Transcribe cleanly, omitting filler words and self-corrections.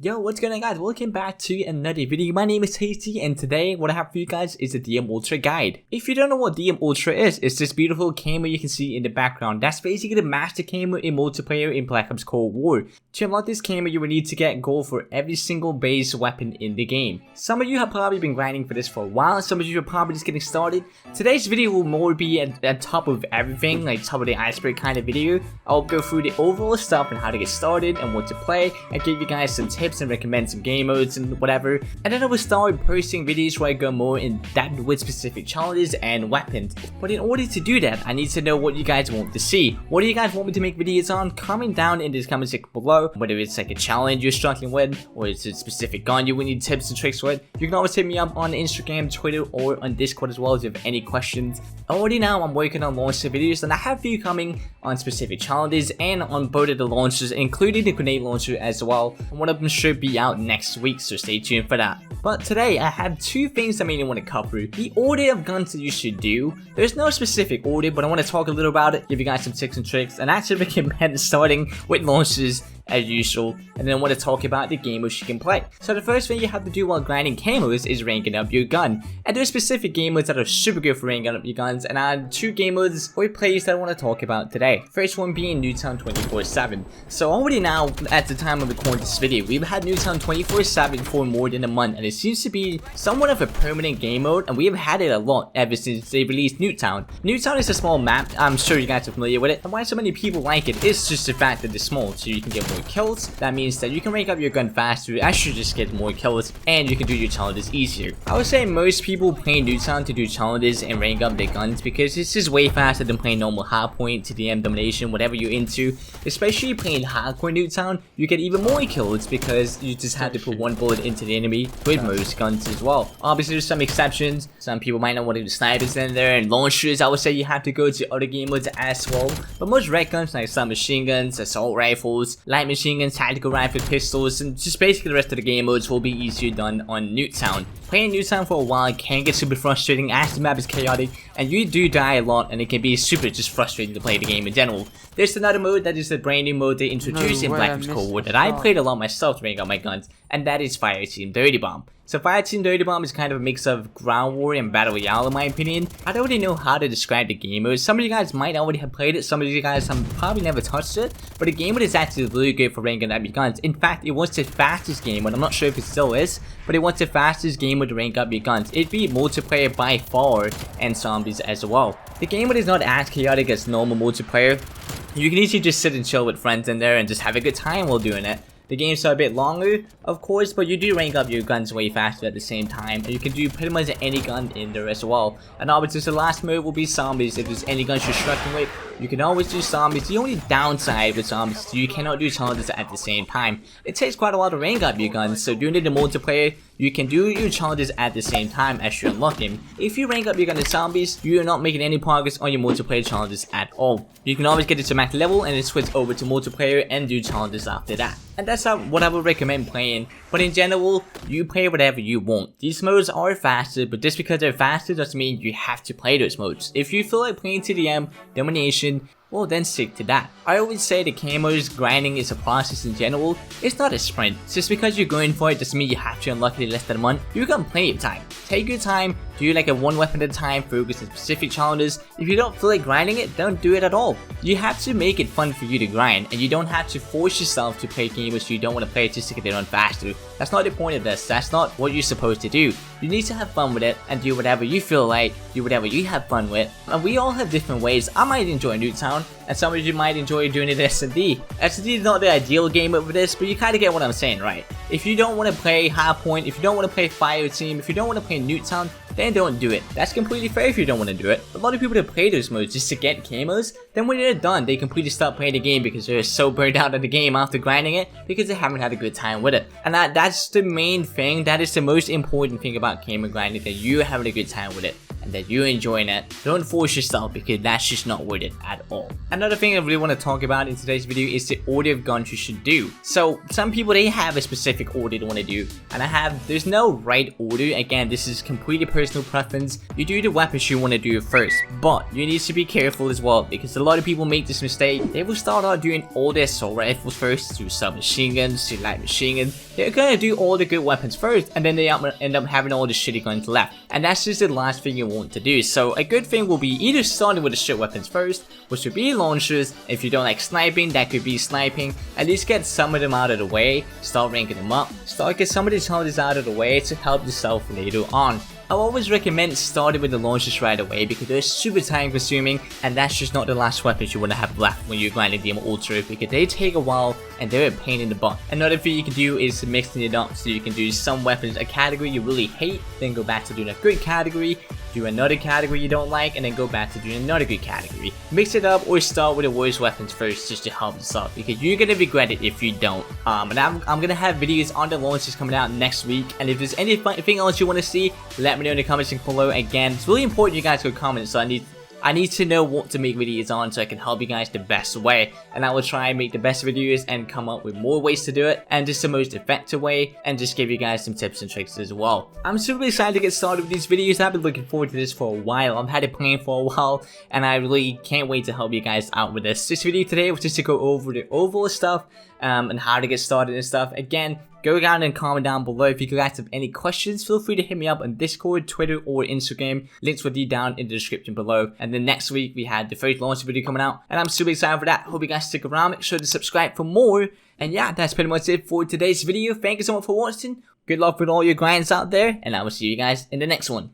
Yo, what's going on, guys? Welcome back to another video. My name is Tasty, and today what I have for you guys is the DM Ultra guide. If you don't know what DM Ultra is, it's this beautiful camo you can see in the background. That's basically the master camo in multiplayer in Black Ops Cold War. To unlock this camo, you will need to get gold for every single base weapon in the game. Some of you have probably been grinding for this for a while, some of you are probably just getting started. Today's video will more be at top of everything, like top of the iceberg kind of video. I'll go through the overall stuff and how to get started and what to play, and give you guys some tips and recommend some game modes and whatever, and then I will start posting videos where I go more in depth with specific challenges and weapons. But in order to do that, I need to know what you guys want to see. What do you guys want me to make videos on? Comment down in the comment section below, whether it's like a challenge you're struggling with, or it's a specific gun you will need tips and tricks with. You can always hit me up on Instagram, Twitter, or on Discord as well if you have any questions. Already now I'm working on launcher videos, and I have a few coming on specific challenges and on both of the launchers, including the grenade launcher as well. And one of them should be out next week, so stay tuned for that. But today I have two things I mainly want to cover. The order of guns that you should do. There's no specific order, but I want to talk a little about it, give you guys some tips and tricks, and actually recommend starting with launchers as usual, and then I want to talk about the game modes you can play. So the first thing you have to do while grinding camos is ranking up your gun, and there's specific game modes that are super good for ranking up your guns, and I have two game modes or plays that I want to talk about today. First one being Nuketown 24/7. So already now, at the time of recording this video, we've had Nuketown 24/7 for more than a month, and it seems to be somewhat of a permanent game mode, and we have had it a lot ever since they released Nuketown. Nuketown is a small map, I'm sure you guys are familiar with it, and why so many people like it is just the fact that it's small, so you can get more kills. That means that you can rank up your gun faster as you just get more kills, and you can do your challenges easier. I would say most people play Nuketown to do challenges and rank up their guns because it's just way faster than playing normal hardpoint, TDM, domination, whatever you're into. Especially playing hardcore Nuketown, you get even more kills because you just have to put one bullet into the enemy with most guns as well. Obviously there's some exceptions. Some people might not want to do snipers in there, and launchers I would say you have to go to other game modes as well. But most red guns like submachine guns, assault rifles, light machine guns, tactical rifle, pistols, and just basically the rest of the game modes will be easier done on Nuketown. Playing Nuketown for a while can get super frustrating as the map is chaotic, and you do die a lot, and it can be super just frustrating to play the game in general. There's another mode that is a brand new mode they introduced in Black Ops Cold War that I played a lot myself to rank up my guns, and that is Fireteam Dirty Bomb. So Fireteam Dirty Bomb is kind of a mix of ground war and battle royale in my opinion. I don't really know how to describe the game mode. Some of you guys might already have played it, some of you guys have probably never touched it, but the game mode is actually really good for ranking up your guns. In fact, it was the fastest game mode. I'm not sure if it still is, but it was the fastest game mode to rank up your guns. It beat multiplayer by far and zombies as well. The game mode is not as chaotic as normal multiplayer. You can easily just sit and chill with friends in there and just have a good time while doing it. The games are a bit longer, of course, but you do rank up your guns way faster at the same time, and you can do pretty much any gun in there as well. And obviously the last mode will be zombies. If there's any guns you're struggling with, you can always do zombies. The only downside with zombies is you cannot do challenges at the same time. It takes quite a while to rank up your guns, so doing it in multiplayer, you can do your challenges at the same time as you're unlocking. If you rank up your gun in zombies, you are not making any progress on your multiplayer challenges at all. You can always get it to max level and then switch over to multiplayer and do challenges after that. And that's what I would recommend playing, but in general, you play whatever you want. These modes are faster, but just because they're faster doesn't mean you have to play those modes. If you feel like playing TDM, domination, well then stick to that. I always say the camos grinding is a process in general. It's not a sprint. Just because you're going for it doesn't mean you have to unlock it in less than a month. You got plenty of time. Take your time, do like a one weapon at a time, focus on specific challenges. If you don't feel like grinding it, don't do it at all. You have to make it fun for you to grind, and you don't have to force yourself to play games you don't want to play just to get it on faster. That's not the point of this. That's not what you're supposed to do. You need to have fun with it and do whatever you feel like, do whatever you have fun with. And we all have different ways. I might enjoy Nuketown, and some of you might enjoy doing it S&D. S&D is not the ideal game over this, but you kind of get what I'm saying, right? If you don't want to play Hardpoint, if you don't want to play Fireteam, if you don't want to play Nuketown, then don't do it. That's completely fair if you don't want to do it. A lot of people that play those modes just to get camos, then when they're done, they completely stop playing the game because they're so burned out of the game after grinding it because they haven't had a good time with it. And that's the main thing. That is the most important thing about camo grinding, that you having a good time with it. and that you're enjoying it, don't force yourself because that's just not worth it at all. Another thing I really want to talk about in today's video is the order of guns you should do. So some people, they have a specific order they want to do, and there's no right order. Again, this is completely personal preference. You do the weapons you want to do first, but you need to be careful as well because a lot of people make this mistake. They will start out doing all their assault rifles first, to submachine guns, to light machine guns. They're gonna do all the good weapons first, and then they end up having all the shitty guns left, and that's just the last thing you want to do. So a good thing will be either starting with the shit weapons first, which would be launchers. If you don't like sniping, that could be sniping. At least get some of them out of the way, start ranking them up, get some of these challenges out of the way to help yourself later on. I always recommend starting with the launchers right away because they're super time consuming, and that's just not the last weapons you want to have left when you're grinding DM Ultra because they take a while and they're a pain in the butt. Another thing you can do is mixing it up, so you can do some weapons, a category you really hate, then go back to doing a good category, do another category you don't like, and then go back to doing another good category. Mix it up or start with the worst weapons first just to help yourself because you're gonna regret it if you don't. And I'm gonna have videos on the launches coming out next week, and if there's anything else you want to see, let me know in the comments below. Again, it's really important you guys go comment, so I need to know what to make videos on so I can help you guys the best way, and I will try and make the best videos and come up with more ways to do it and just the most effective way, and just give you guys some tips and tricks as well. I'm super excited to get started with these videos. I've been looking forward to this for a while. I've had it planned for a while, and I really can't wait to help you guys out with this. This video today was just to go over the overall stuff and how to get started and stuff. Again, go down and comment down below if you guys have any questions. Feel free to hit me up on Discord, Twitter, or Instagram. Links will be down in the description below. And then next week we had the first launch video coming out, and I'm super excited for that. Hope you guys stick around. Make sure to subscribe for more. And yeah, that's pretty much it for today's video. Thank you so much for watching. Good luck with all your grinds out there, and I will see you guys in the next one.